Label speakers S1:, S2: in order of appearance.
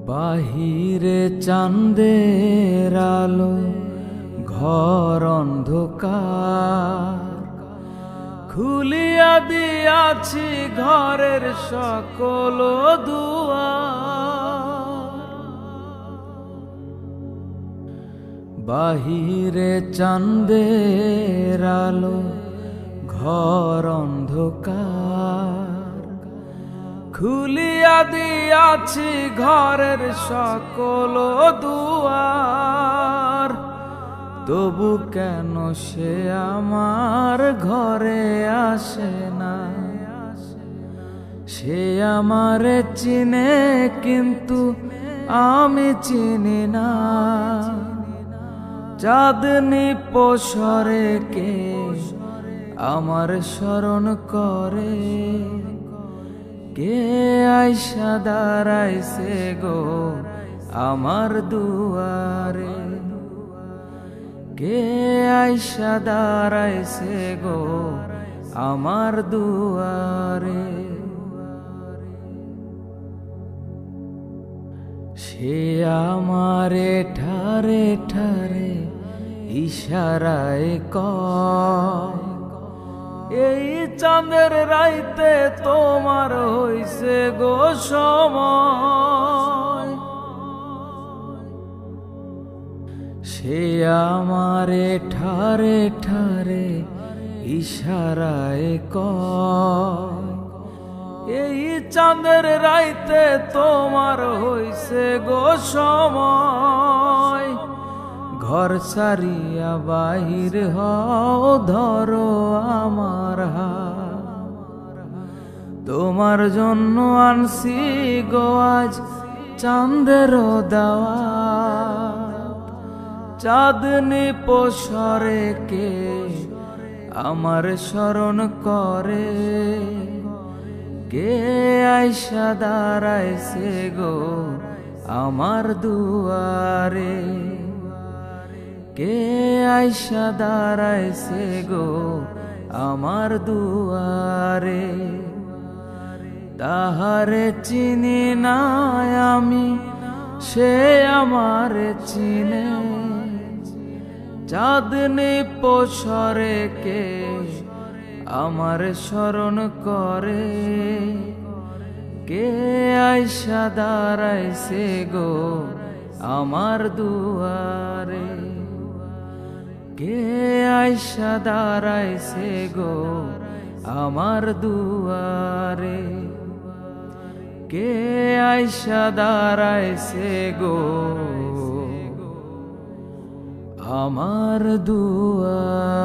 S1: বাহিরে চাঁদের আলো, ঘর অন্ধকার। খুলিয়া দিয়াছি ঘরের সকল দুয়ার। বাহিরে চাঁদের আলো, ঘর অন্ধকার। খুলিয়া দিয়াছি ঘরের সকল দুয়ার। তবু কেন সে আমার ঘরে আসে না? সে আমারে চিনে কিন্তু আমি চিনি না। চাঁদনি পসরে কে আমার স্মরণ করে? কে আইসা দাঁড়াইছে গো আমার দুয়ারে? কে আইসা দাঁড়াইছে গো আমার দুয়ারে? সে আমারে ঠারে ঠারে ইশারায় কয়, এই চাঁদের রাইতে তোমার হইছে গো সময়। সে আমারে ঠারে ঠারে ইশারায় কয়, এই চাঁদের রাইতে তোমার হইছে গো সময়। ঘর সারিয়া বাহির হও, ধরো আমার হাত। তোমার জন্য আনছি গো আজ চাঁদের দাওয়াত। চাঁদনি পসরে কে আমার স্মরণ করে? কে আইসা দাঁড়াইছে গো আমার দুয়ারে? কে আইসা দাঁড়াইছে গো আমার দুয়ারে? তাহারে চিনি না আমি, সে আমারে চিনে। চাঁদনি পসরে কে আমার স্মরণ করে? কে আইসা দাঁড়াইছে গো আমার দুয়ারে? কে আইসা দাঁড়াইছে গো আমার দুয়ারে? কে আইসা দাঁড়াইছে গো আমার দুয়ারে?